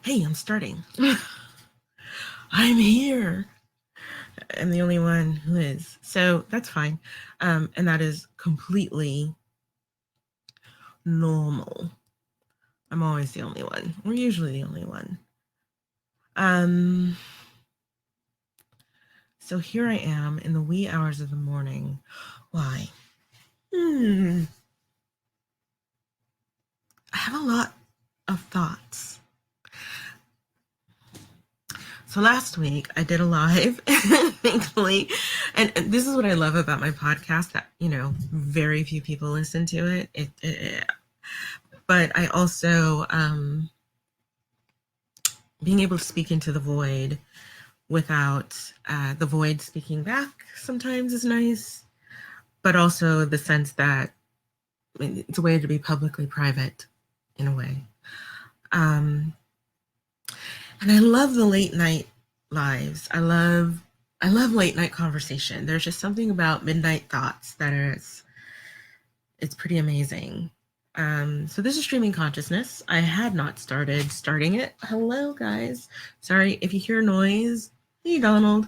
Hey, I'm starting. I'm here. I'm the only one who is. So that's fine. And that is completely normal. I'm always the only one. We're usually the only one. Um, so here I am in the wee hours of the morning. Why? I have a lot of thoughts. So last week I did a live, thankfully, and this is what I love about my podcast, that, very few people listen to it. But I also, being able to speak into the void without the void speaking back sometimes is nice, but also the sense that it's a way to be publicly private in a way. And I love the late night lives. I love late night conversation. There's just something about midnight thoughts that it's pretty amazing. So this is Streaming Consciousness. I had not starting it. Hello, guys. Sorry if you hear noise. Hey, Donald.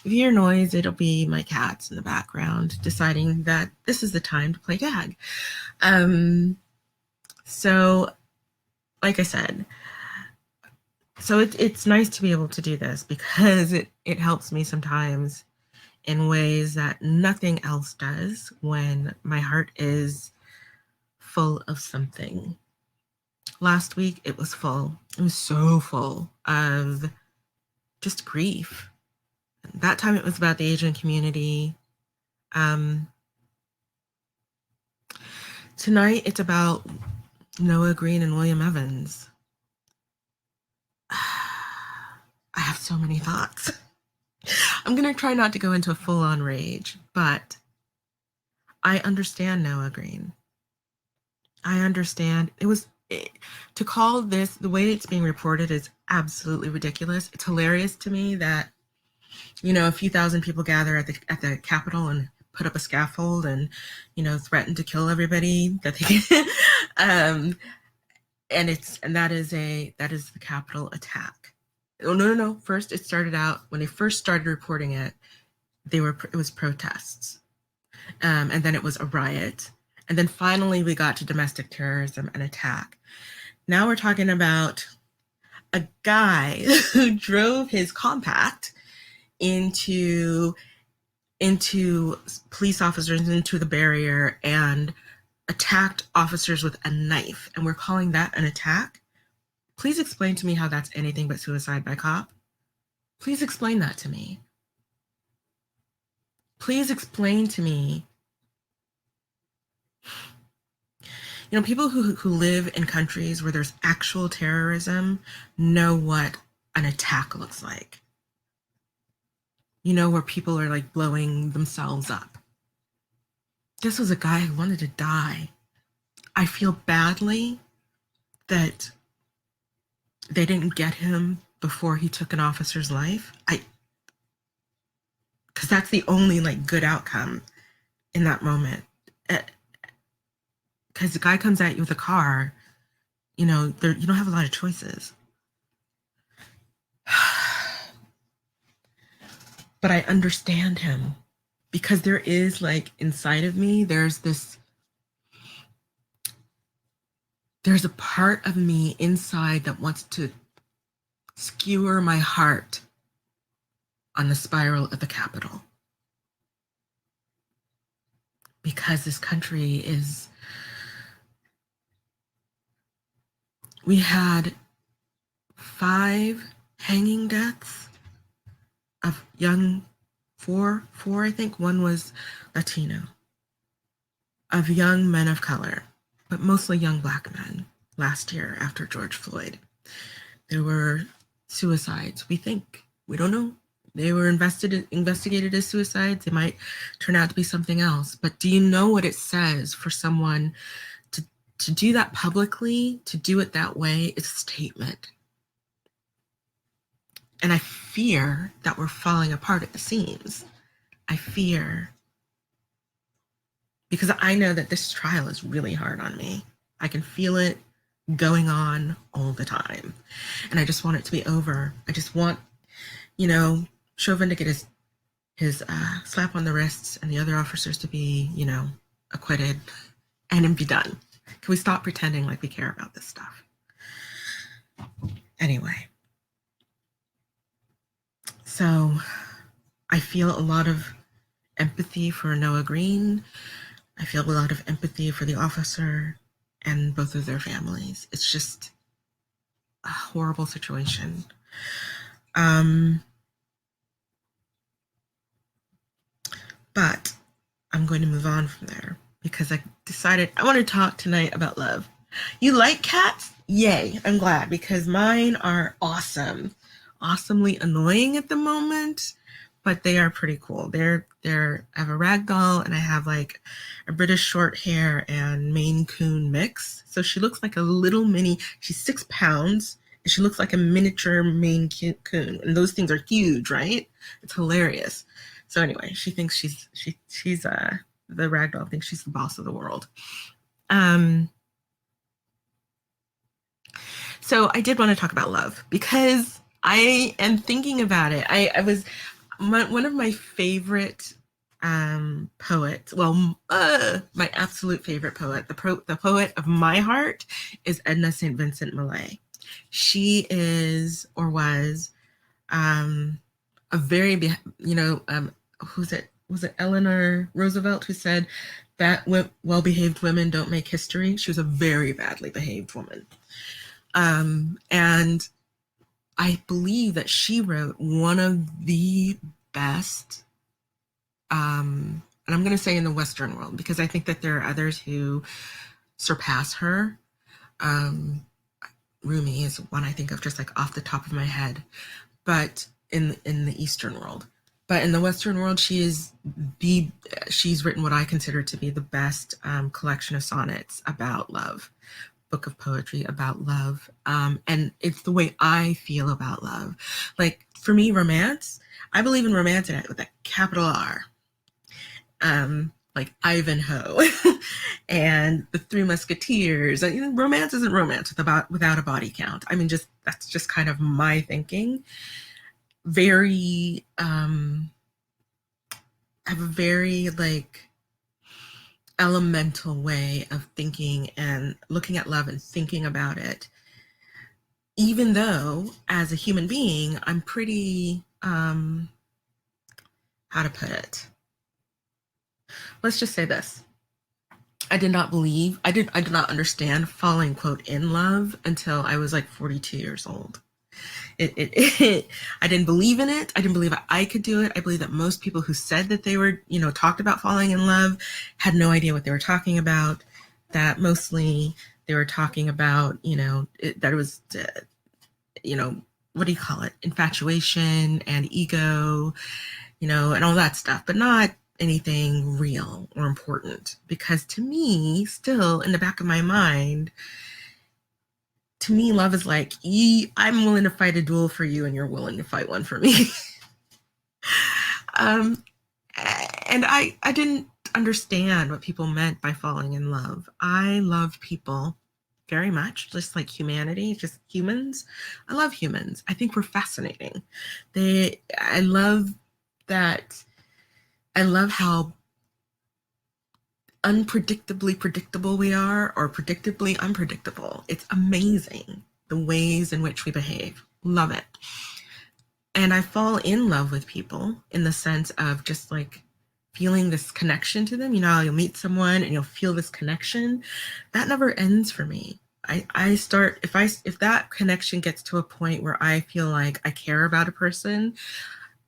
If you hear noise, it'll be my cats in the background deciding that this is the time to play tag. So, like I said, so it's nice to be able to do this because it helps me sometimes in ways that nothing else does when my heart is full of something. Last week, it was full. It was so full of just grief. That time, it was about the Asian community. Tonight, it's about Noah Green and William Evans. I have so many thoughts. I'm going to try not to go into a full-on rage, but I understand Noah Green. I understand. To call this, the way it's being reported is absolutely ridiculous. It's hilarious to me that, a few thousand people gather at the Capitol and put up a scaffold and, threaten to kill everybody that they can. And that is the Capitol attack. Oh, no. First, it started out when they first started reporting it. It was protests, and then it was a riot, and then finally we got to domestic terrorism and attack. Now we're talking about a guy who drove his compact into police officers, into the barrier, and attacked officers with a knife, and we're calling that an attack? Please explain to me how that's anything but suicide by cop. Please explain that to me. Please explain to me. People who live in countries where there's actual terrorism know what an attack looks like. Where people are like blowing themselves up. This was a guy who wanted to die. I feel badly that they didn't get him before he took an officer's life. Because that's the only good outcome in that moment. Because the guy comes at you with a car, you don't have a lot of choices. But I understand him because there is inside of me, there's a part of me inside that wants to skewer my heart on the spiral of the Capitol. Because this country is, we had 5 hanging deaths of four, I think. One was Latino, of young men of color, but mostly young Black men last year after George Floyd. There were suicides, we think. We don't know. They were investigated as suicides. They might turn out to be something else. But do you know what it says for someone to do that publicly, to do it that way? It's a statement. And I fear that we're falling apart at the seams. I fear. Because I know that this trial is really hard on me. I can feel it going on all the time. And I just want it to be over. I just want, you know, Chauvin to get his slap on the wrists and the other officers to be, you know, acquitted and be done. Can we stop pretending like we care about this stuff? Anyway, so I feel a lot of empathy for Noah Green. I feel a lot of empathy for the officer and both of their families. It's just a horrible situation. But I'm going to move on from there because I decided I want to talk tonight about love. You like cats? Yay, I'm glad, because mine are awesome. Awesomely annoying at the moment, but they are pretty cool. I have a ragdoll and I have like a British short hair and Maine Coon mix. So she looks like a little mini, she's 6 pounds and she looks like a miniature Maine Coon. And those things are huge, right? It's hilarious. So anyway, she thinks she's the ragdoll thinks she's the boss of the world. So I did want to talk about love because I am thinking about it. I was one of my favorite poets. Well, my absolute favorite poet, the poet of my heart, is Edna St. Vincent Millay. She is or was a very, you know, who's it? Was it Eleanor Roosevelt who said that well-behaved women don't make history? She was a very badly behaved woman. And I believe that she wrote one of the best, and I'm going to say in the Western world, because I think that there are others who surpass her. Rumi is one I think of just like off the top of my head, but in the Eastern world. But in the Western world, she's written what I consider to be the best collection of sonnets about love, book of poetry about love. And it's the way I feel about love. Like for me, romance, I believe in romance with a capital R. Like Ivanhoe and the Three Musketeers. Romance isn't romance without a body count. I mean, that's just kind of my thinking. Very, I have a very like elemental way of thinking and looking at love and thinking about it. Even though as a human being, I'm pretty, how to put it? Let's just say this. I did not understand falling, quote, in love until I was like 42 years old. I didn't believe in it. I didn't believe I could do it. I believe that most people who said that they were, talked about falling in love had no idea what they were talking about. That mostly they were talking about, that it was, what do you call it? Infatuation and ego, and all that stuff, but not anything real or important. Because to me, still in the back of my mind, to me, love is like, I'm willing to fight a duel for you and you're willing to fight one for me. And I didn't understand what people meant by falling in love. I love people very much, just like humanity, just humans. I love humans. I think we're fascinating. I love that. I love how unpredictably predictable we are, or predictably unpredictable. It's amazing the ways in which we behave. Love it. And I fall in love with people in the sense of just like feeling this connection to them. You'll meet someone and you'll feel this connection. That never ends for me. I start, if that connection gets to a point where I feel like I care about a person,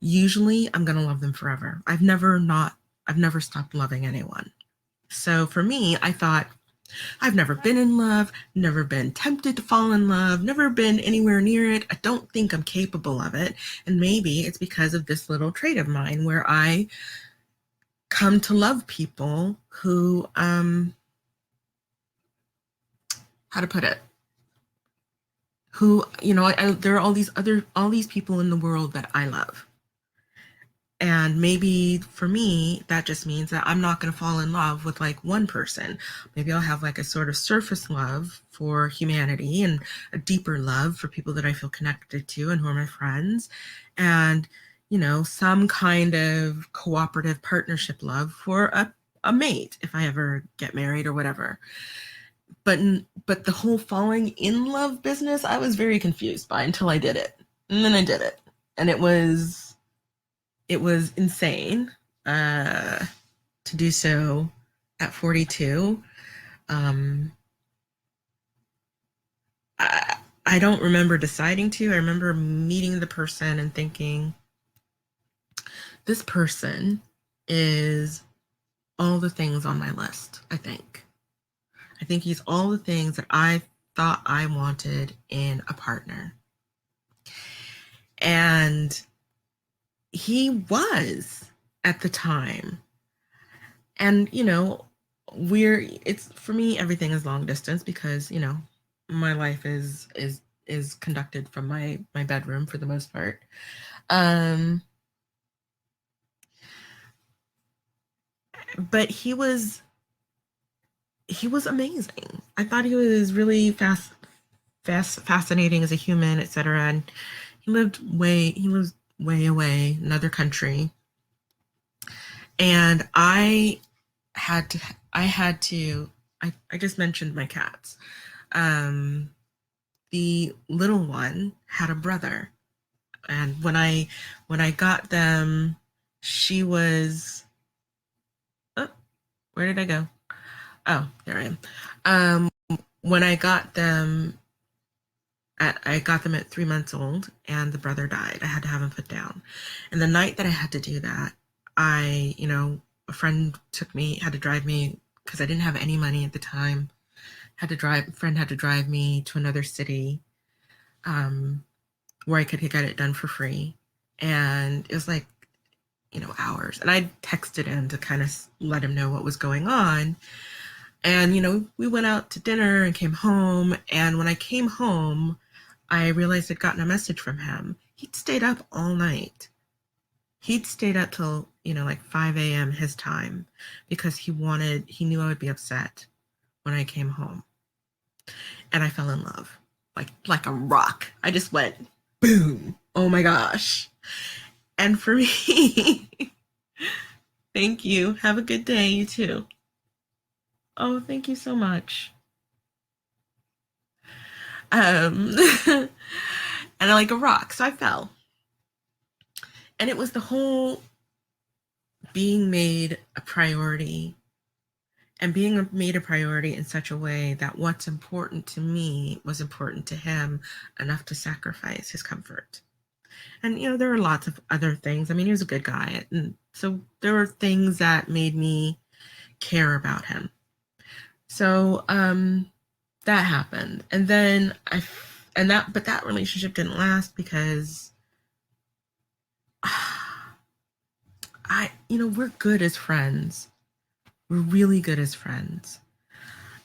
usually I'm going to love them forever. I've never stopped loving anyone. So for me, I thought, I've never been in love, never been tempted to fall in love, never been anywhere near it. I don't think I'm capable of it. And maybe it's because of this little trait of mine where I come to love people who, how to put it? Who, there are all these people in the world that I love. And maybe for me, that just means that I'm not going to fall in love with like one person. Maybe I'll have like a sort of surface love for humanity and a deeper love for people that I feel connected to and who are my friends. And, you know, some kind of cooperative partnership love for a mate if I ever get married or whatever. But but the whole falling in love business, I was very confused by until I did it. And then I did it. And it was insane to do so at 42. I don't remember deciding to. I remember meeting the person and thinking, this person is all the things on my list, I think. I think he's all the things that I thought I wanted in a partner. And he was at the time. And, you know, it's for me, everything is long distance because, you know, my life is conducted from my bedroom for the most part. But he was amazing. I thought he was really fascinating as a human, etc. And he lived way away, another country. And I just mentioned my cats. The little one had a brother, and when I got them, she was, oh, where did I go? Oh, there I am. When I got them at 3 months old, and the brother died. I had to have him put down. And the night that I had to do that, a friend had to drive me because I didn't have any money at the time. A friend had to drive me to another city where I could get it done for free. And it was like, hours. And I texted him to kind of let him know what was going on. And, we went out to dinner and came home. And when I came home, I realized I'd gotten a message from him. He'd stayed up all night. He'd stayed up till, like 5 a.m. his time because he knew I would be upset when I came home. And I fell in love like a rock. I just went, boom. Oh my gosh. And for me, thank you. Have a good day. You too. Oh, thank you so much. And like a rock. So I fell. And it was the whole being made a priority and being made a priority in such a way that what's important to me was important to him enough to sacrifice his comfort. And, there were lots of other things. I mean, he was a good guy. And so there were things that made me care about him. So that happened. And then but that relationship didn't last because we're good as friends. We're really good as friends.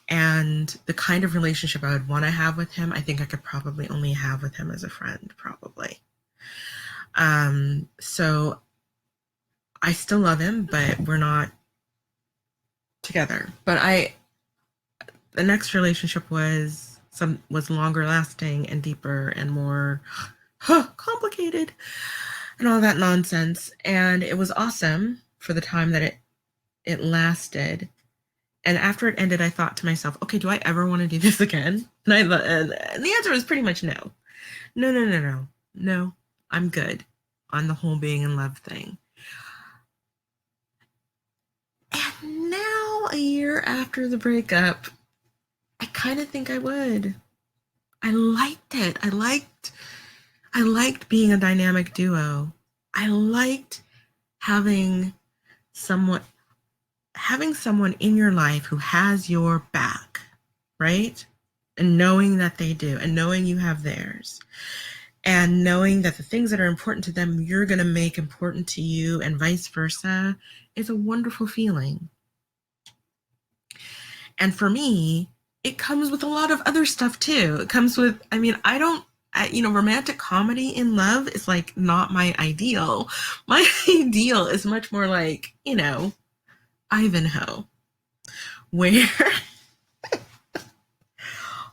And the kind of relationship I would want to have with him, I think I could probably only have with him as a friend, probably. So I still love him, but we're not together. But the next relationship was longer lasting and deeper and more complicated and all that nonsense. And it was awesome for the time that it lasted. And after it ended, I thought to myself, okay, do I ever want to do this again? And the answer was pretty much no. No, I'm good on the whole being in love thing. And now, a year after the breakup, I kind of think I would. I liked it. I liked being a dynamic duo. I liked having someone in your life who has your back, right? And knowing that they do, and knowing you have theirs, and knowing that the things that are important to them, you're going to make important to you, and vice versa, is a wonderful feeling. And for me, it comes with a lot of other stuff too. It comes with, I romantic comedy in love is like not my ideal. My ideal is much more like, Ivanhoe, where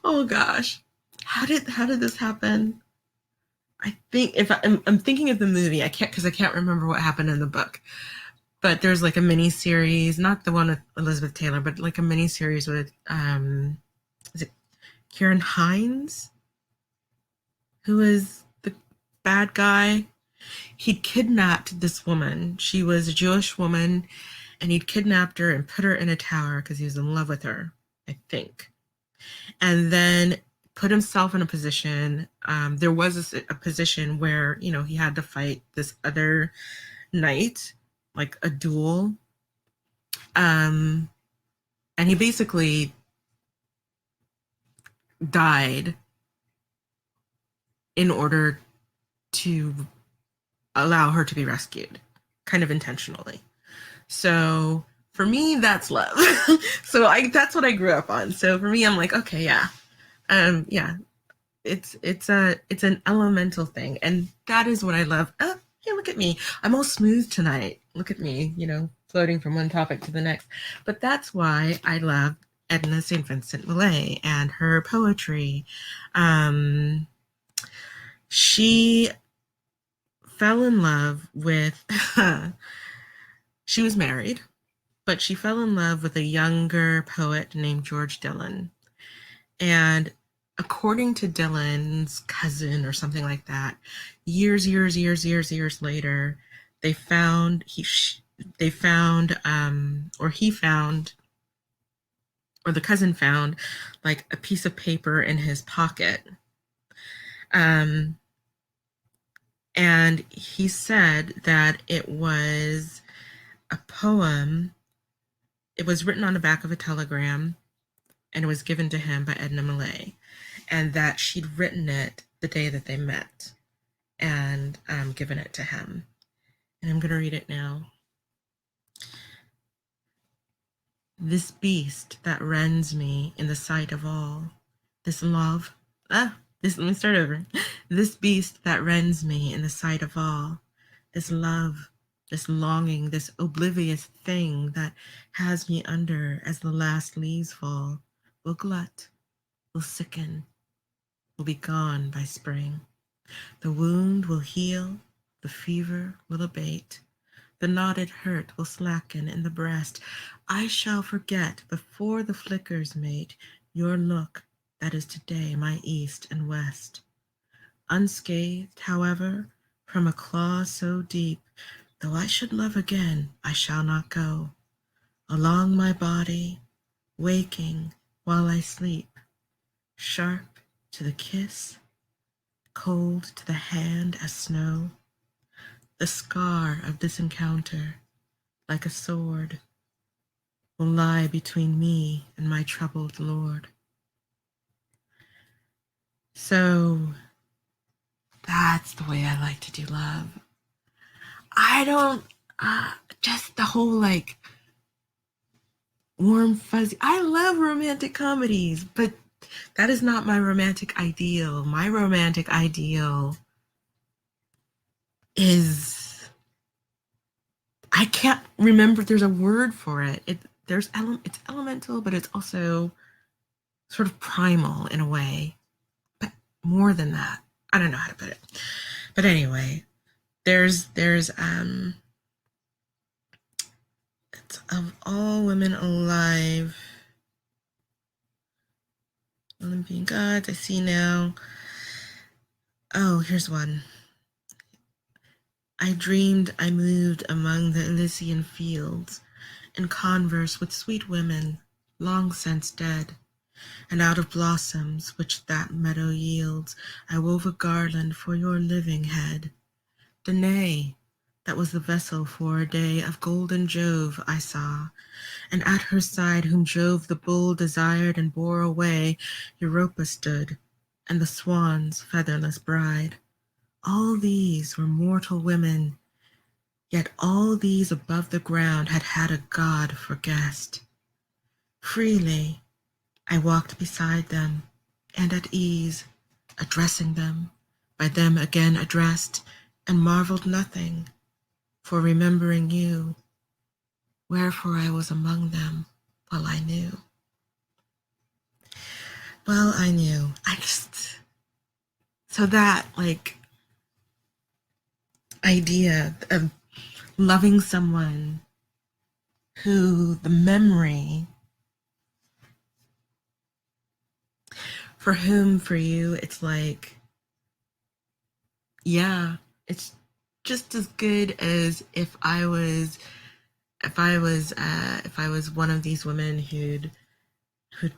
oh gosh, how did this happen? I think if I'm thinking of the movie, I can't because I can't remember what happened in the book. But there's like a mini series, not the one with Elizabeth Taylor, but like a mini series with is it Kieran Hines, who is the bad guy? He'd kidnapped this woman. She was a Jewish woman, and he'd kidnapped her and put her in a tower because he was in love with her, I think. And then put himself in a position. There was a position where, he had to fight this other knight, like a duel. And he basically died in order to allow her to be rescued, kind of intentionally. So for me, that's love. So that's what I grew up on. So for me, I'm like, okay, yeah, yeah, it's an elemental thing, and that is what I love. Oh, hey, look at me! I'm all smooth tonight. Look at me, floating from one topic to the next. But that's why I love Edna St. Vincent Millay and her poetry. She fell in love with. She was married, but she fell in love with a younger poet named George Dillon. And according to Dylan's cousin or something like that, years later, they found they found or he found or the cousin found like a piece of paper in his pocket. And he said that it was a poem. It was written on the back of a telegram, and it was given to him by Edna Millay, and that she'd written it the day that they met and given it to him. And I'm going to read it now. This beast that rends me in the sight of all, this love, let me start over. This beast that rends me in the sight of all, this love, this longing, this oblivious thing that has me under as the last leaves fall, will glut, will sicken, will be gone by spring. The wound will heal, the fever will abate, the knotted hurt will slacken in the breast. I shall forget before the flickers mate your look that is today my east and west. Unscathed, however, from a claw so deep, though I should love again, I shall not go. Along my body, waking while I sleep, sharp to the kiss, cold to the hand as snow, the scar of this encounter, like a sword, will lie between me and my troubled Lord. So that's the way I like to do love. I don't, just the whole like warm, fuzzy. I love romantic comedies, but that is not my romantic ideal. My romantic ideal is, I can't remember, there's a word for it. It's elemental, but it's also sort of primal in a way. But more than that, I don't know how to put it. But anyway, there's it's of all women alive, Olympian gods, I see now. Oh, here's one. I dreamed I moved among the Elysian fields, in converse with sweet women, long since dead, and out of blossoms which that meadow yields, I wove a garland for your living head. Danae, that was the vessel for a day of golden Jove I saw, and at her side whom Jove the bull desired and bore away, Europa stood, and the swan's featherless bride. All these were mortal women, yet all these above the ground had had a god for guest. Freely I walked beside them, and at ease, addressing them, by them again addressed, and marveled nothing, for remembering you, wherefore I was among them, well I knew. Well, I knew. So that, like, idea of loving someone who the memory, for whom, for you, it's like, yeah, it's just as good as if I was one of these women who'd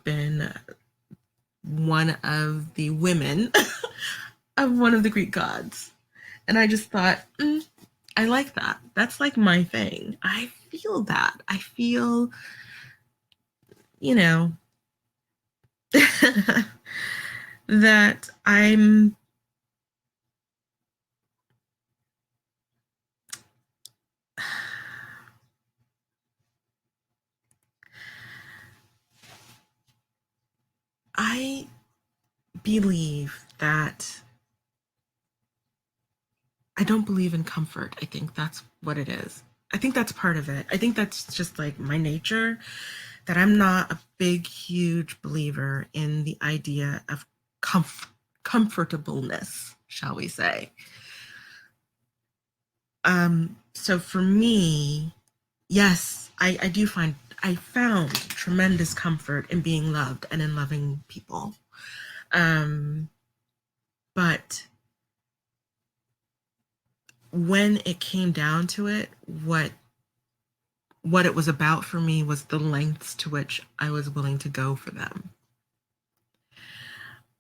been one of the women of one of the Greek gods. And I just thought, I like that. That's like my thing. I feel that. I feel, you know, that I believe that I don't believe in comfort. I think that's what it is. I think that's part of it. I think that's just like my nature, that I'm not a big, huge believer in the idea of comfortableness, shall we say. So for me, yes, I found tremendous comfort in being loved and in loving people. But when it came down to it, what it was about for me was the lengths to which I was willing to go for them.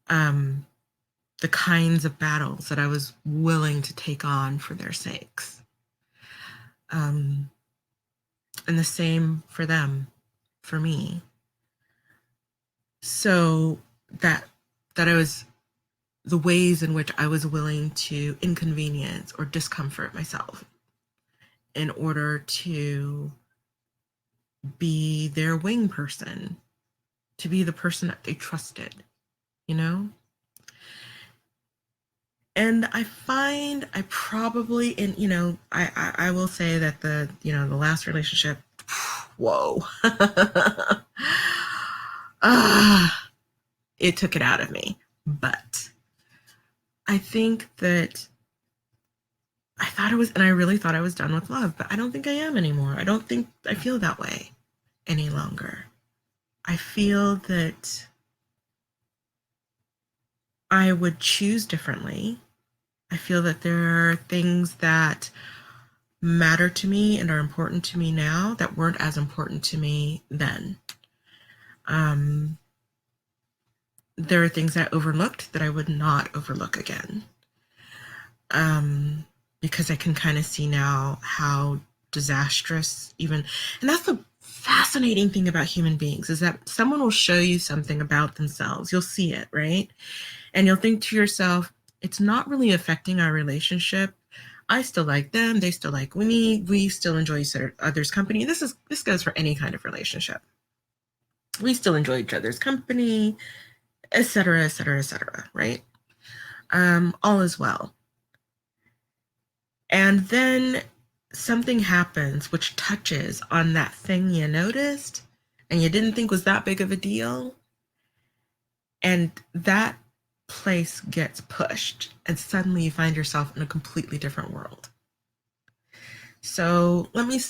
The kinds of battles that I was willing to take on for their sakes. And the same for them, for me. So that I was, the ways in which I was willing to inconvenience or discomfort myself in order to be their wing person, to be the person that they trusted, you know? And I find I probably, I will say that the last relationship, whoa. It took it out of me. But I think that I really thought I was done with love, but I don't think I am anymore. I don't think I feel that way any longer. I feel that I would choose differently. I feel that there are things that matter to me and are important to me now that weren't as important to me then. There are things I overlooked that I would not overlook again. Because I can kind of see now how disastrous and that's the fascinating thing about human beings, is that someone will show you something about themselves. You'll see it, right? And you'll think to yourself, it's not really affecting our relationship. I still like them. They still like me. We still enjoy each other's company. This goes for any kind of relationship. We still enjoy each other's company, etc., etc., etc., right? All is well. And then something happens which touches on that thing you noticed and you didn't think was that big of a deal. And that place gets pushed, and suddenly you find yourself in a completely different world. So let me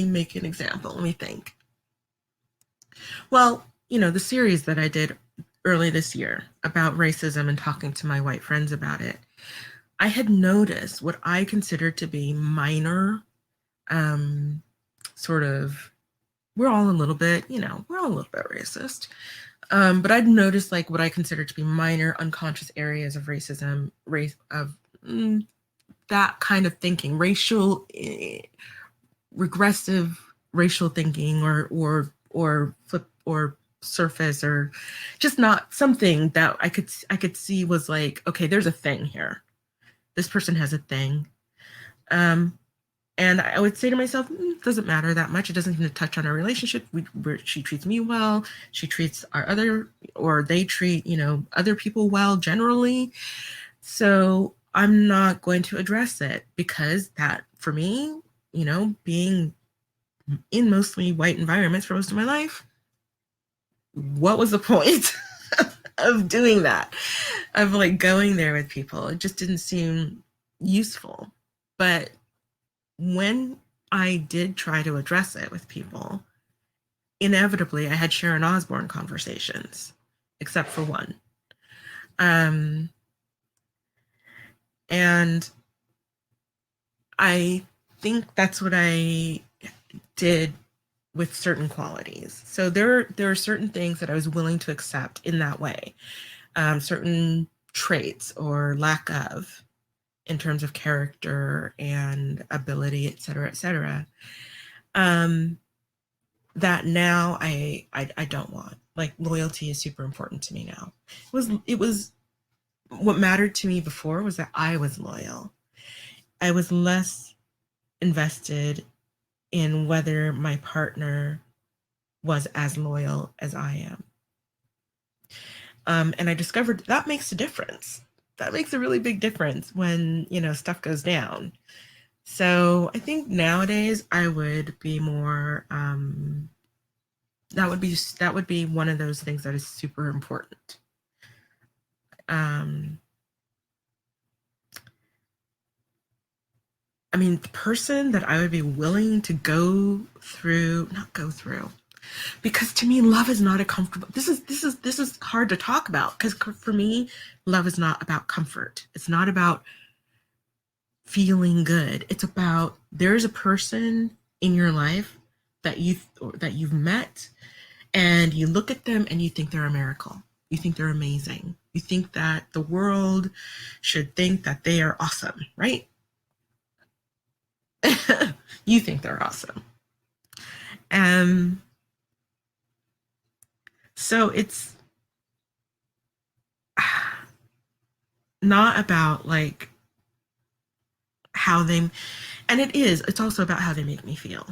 make an example. Let me think. Well, the series that I did early this year about racism and talking to my white friends about it, I had noticed what I considered to be minor, sort of, we're all a little bit racist. But I'd noticed like what I consider to be minor unconscious areas of racism, that kind of thinking, regressive racial thinking, or flip or surface, or just not something that I could see was like, okay, there's a thing here. This person has a thing. And I would say to myself, it doesn't matter that much. It doesn't need to touch on our relationship. She treats me well. She treats they treat, other people well generally. So I'm not going to address it because that, for me, being in mostly white environments for most of my life, what was the point of doing that? Of like going there with people? It just didn't seem useful. But when I did try to address it with people, inevitably I had Sharon Osbourne conversations, except for one. And I think that's what I did with certain qualities. So there are certain things that I was willing to accept in that way, certain traits or lack of, in terms of character and ability, et cetera, et cetera. That now I don't want. Like, loyalty is super important to me now. It was what mattered to me before was that I was loyal. I was less invested in whether my partner was as loyal as I am. And I discovered that makes a difference. That makes a really big difference when, stuff goes down. So I think nowadays I would be more, that would be one of those things that is super important. I mean, the person that I would be willing to not go through, because to me, love is not a comfortable. This is hard to talk about, because for me, love is not about comfort. It's not about feeling good. It's about, there's a person in your life that you've met, and you look at them and you think they're a miracle. You think they're amazing. You think that the world should think that they are awesome, right? You think they're awesome. So it's not about like how they, and it's also about how they make me feel.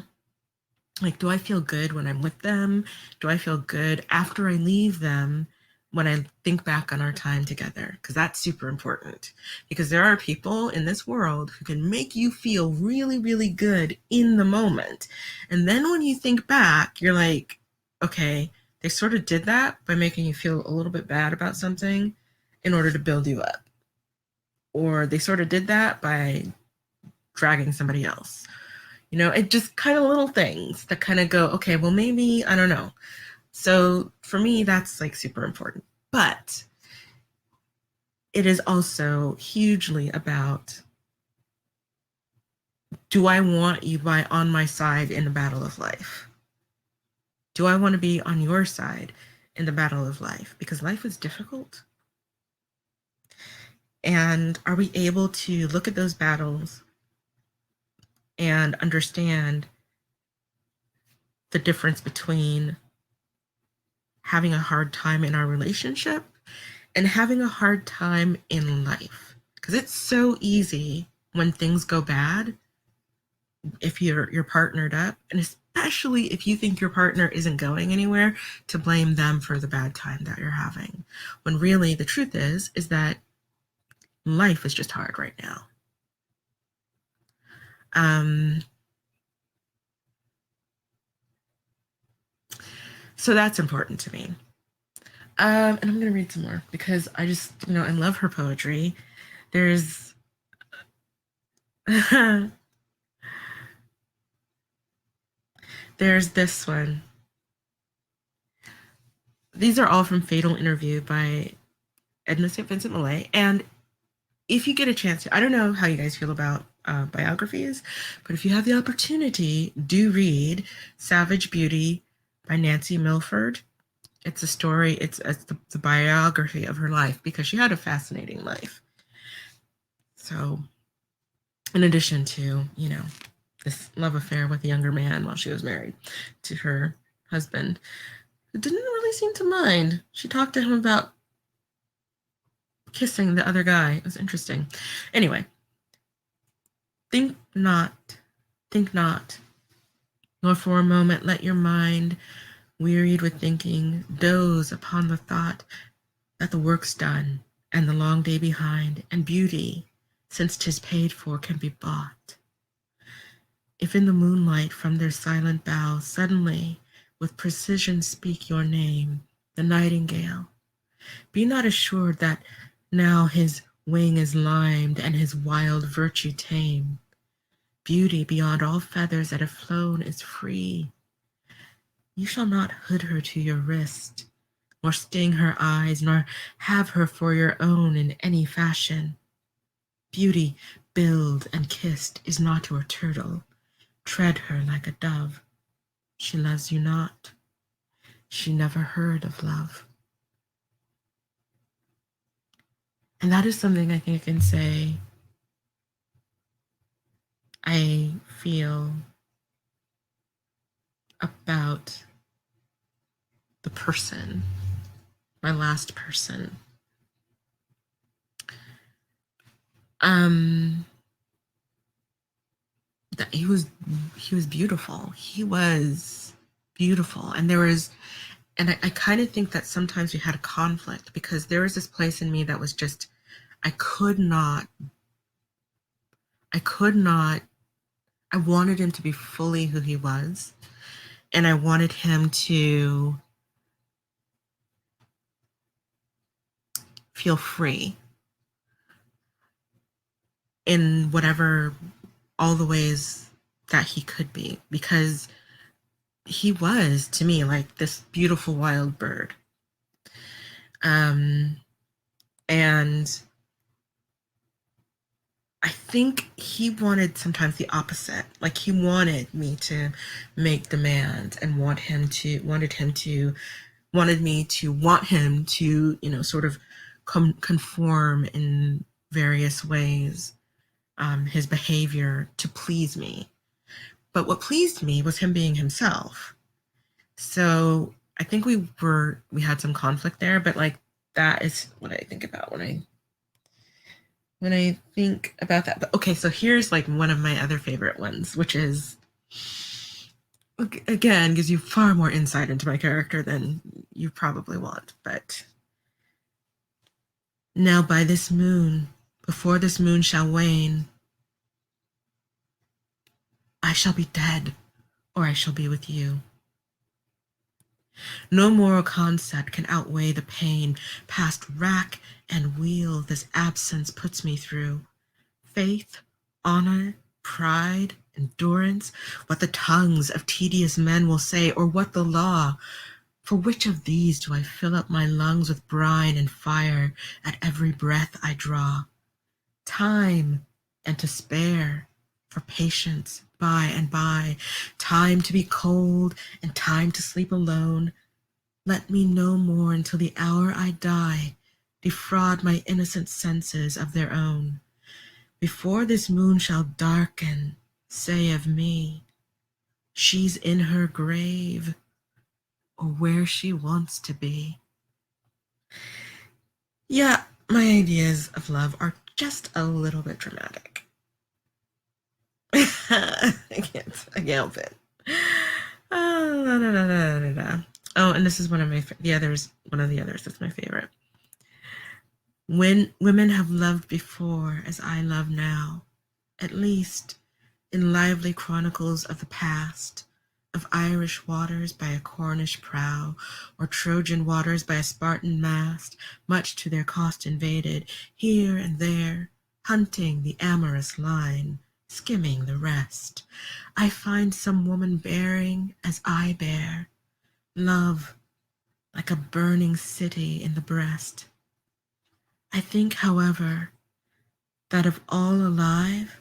Like, do I feel good when I'm with them? Do I feel good after I leave them, when I think back on our time together? Because that's super important. Because there are people in this world who can make you feel really, really good in the moment. And then when you think back, you're like, okay, they sort of did that by making you feel a little bit bad about something in order to build you up. Or they sort of did that by dragging somebody else. It just kind of little things that kind of go, okay, well, maybe, I don't know. So for me, that's like super important. But it is also hugely about, do I want you on my side in the battle of life? Do I want to be on your side in the battle of life? Because life is difficult. And are we able to look at those battles and understand the difference between having a hard time in our relationship and having a hard time in life? Because it's so easy when things go bad, if you're partnered up, and especially if you think your partner isn't going anywhere, to blame them for the bad time that you're having, when really the truth is that life is just hard right now. So that's important to me. And I'm going to read some more because I just, I love her poetry. There's there's this one. These are all from Fatal Interview by Edna St. Vincent Millay. And if you get a chance to, I don't know how you guys feel about biographies, but if you have the opportunity, do read Savage Beauty by Nancy Milford. It's a story, it's the biography of her life, because she had a fascinating life. So, in addition to, this love affair with a younger man while she was married to her husband, who didn't really seem to mind. She talked to him about kissing the other guy. It was interesting. Anyway, think not, nor for a moment let your mind, wearied with thinking, doze upon the thought that the work's done, and the long day behind, and beauty, since 'tis paid for, can be bought. If in the moonlight from their silent boughs suddenly with precision speak your name, the nightingale, be not assured that now his wing is limed and his wild virtue tame. Beauty beyond all feathers that have flown is free. You shall not hood her to your wrist, nor sting her eyes, nor have her for your own in any fashion. Beauty, billed and kissed, is not your turtle. Tread her like a dove. She loves you not. She never heard of love. And that is something I think I can say I feel about the person, my last person. That he was beautiful. He was beautiful. And there was, and I kind of think that sometimes we had a conflict because there was this place in me that was just, I wanted him to be fully who he was. And I wanted him to feel free in whatever, all the ways that he could be, because he was, to me, like this beautiful wild bird. And I think he wanted sometimes the opposite. Like he wanted me to make demands and wanted me to want him to, sort of conform in various ways, his behavior to please me. But what pleased me was him being himself. So I think we had some conflict there, but like that is what I think about when I think about that. But okay, so here's like one of my other favorite ones, which is, again, gives you far more insight into my character than you probably want. But now by this moon, before this moon shall wane, I shall be dead, or I shall be with you. No moral concept can outweigh the pain past rack and wheel this absence puts me through. Faith, honor, pride, endurance, what the tongues of tedious men will say, or what the law. For which of these do I fill up my lungs with brine and fire at every breath I draw? Time and to spare, for patience by and by, time to be cold and time to sleep alone. Let me no more until the hour I die defraud my innocent senses of their own. Before this moon shall darken, say of me, she's in her grave, or where she wants to be. Yeah, my ideas of love are just a little bit dramatic. I can't help it. Oh, and this is one of the others that's my favorite. When women have loved before as I love now, at least in lively chronicles of the past, of Irish waters by a Cornish prow, or Trojan waters by a Spartan mast, much to their cost invaded, here and there, hunting the amorous line, skimming the rest, I find some woman bearing as I bear, love like a burning city in the breast. I think, however, that of all alive,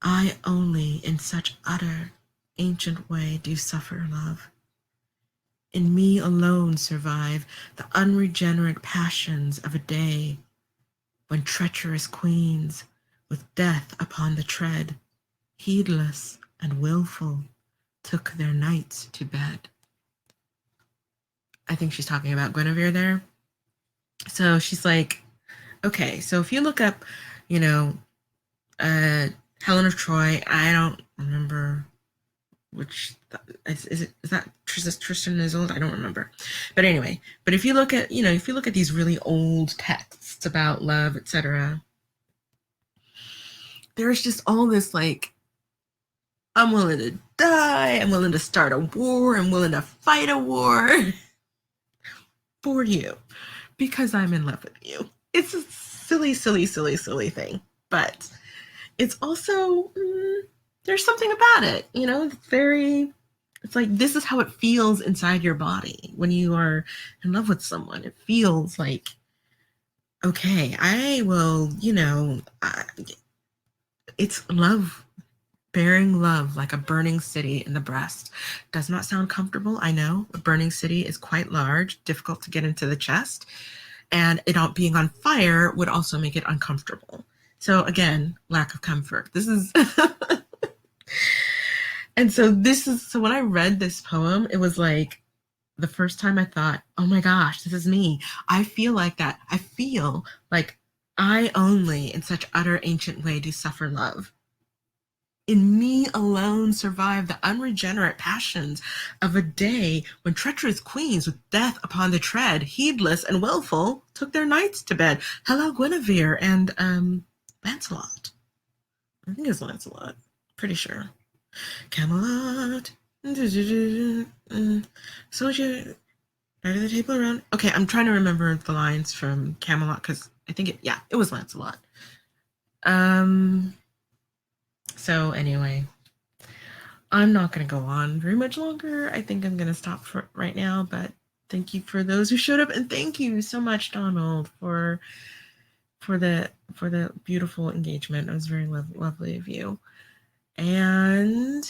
I only in such utter, ancient way do suffer love. In me alone survive the unregenerate passions of a day when treacherous queens, with death upon the tread, heedless and willful, took their knights to bed. I think she's talking about Guinevere there. So she's like, okay, so if you look up, Helen of Troy, I don't remember which is that Tristan Isolde? I don't remember. But anyway, but if you look at, if you look at these really old texts about love, etc., there's just all this like, I'm willing to die, I'm willing to start a war, I'm willing to fight a war for you because I'm in love with you. It's a silly, silly, silly, silly thing. But it's also, there's something about it, it's like, this is how it feels inside your body when you are in love with someone. It feels like, okay, I will, it's love, bearing love like a burning city in the breast. Does not sound comfortable, I know. A burning city is quite large, difficult to get into the chest, and it all being on fire would also make it uncomfortable. So again, lack of comfort. This is and so when I read this poem, it was like the first time I thought, oh my gosh, this is me. I feel like that. I feel like I only in such utter ancient way do suffer love. In me alone survive the unregenerate passions of a day when treacherous queens with death upon the tread, heedless and wilful, took their knights to bed. Hello, Guinevere and Lancelot. I think it's Lancelot. Pretty sure. Camelot. Soldier. Right of the table around. Okay, I'm trying to remember the lines from Camelot because I think it was Lancelot. So anyway, I'm not going to go on very much longer. I think I'm going to stop for right now, but thank you for those who showed up, and thank you so much, Donald, for the beautiful engagement. It was very lovely of you. And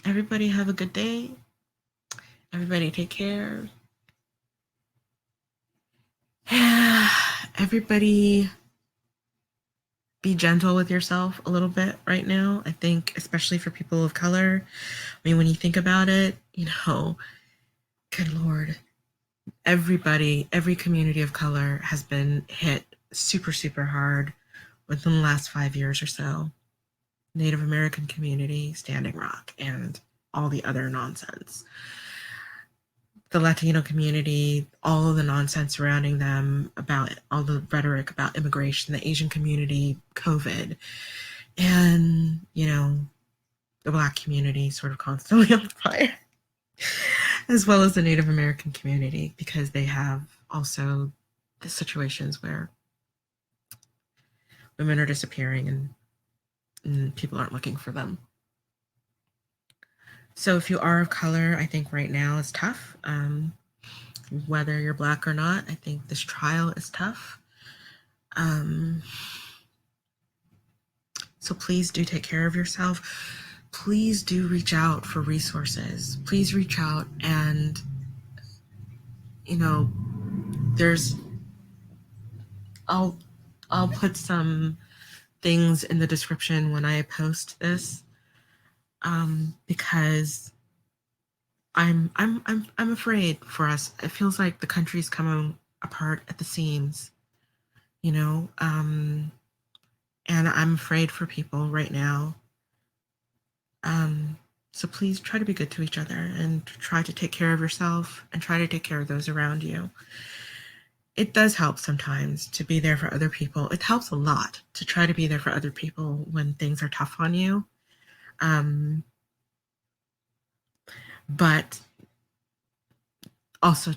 everybody have a good day. Everybody take care. Everybody be gentle with yourself a little bit right now. I think, especially for people of color. I mean, when you think about it, good Lord, everybody, every community of color has been hit super, super hard within the last 5 years or so. Native American community, Standing Rock, and all the other nonsense. The Latino community, all of the nonsense surrounding them, about all the rhetoric about immigration, the Asian community, COVID, and, the Black community sort of constantly on fire, as well as the Native American community, because they have also the situations where women are disappearing and people aren't looking for them. So if you are of color, I think right now is tough. Whether you're Black or not, I think this trial is tough. So please do take care of yourself. Please do reach out for resources. Please reach out, and I'll put some things in the description when I post this, because I'm afraid for us. It feels like the country's coming apart at the seams, and I'm afraid for people right now. So please try to be good to each other and try to take care of yourself and try to take care of those around you. It does help sometimes to be there for other people. It helps a lot to try to be there for other people when things are tough on you. But also,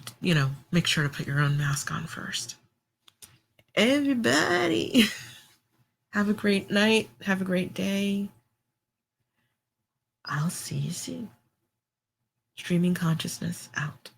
make sure to put your own mask on first. Everybody, have a great night. Have a great day. I'll see you soon. Streaming Consciousness out.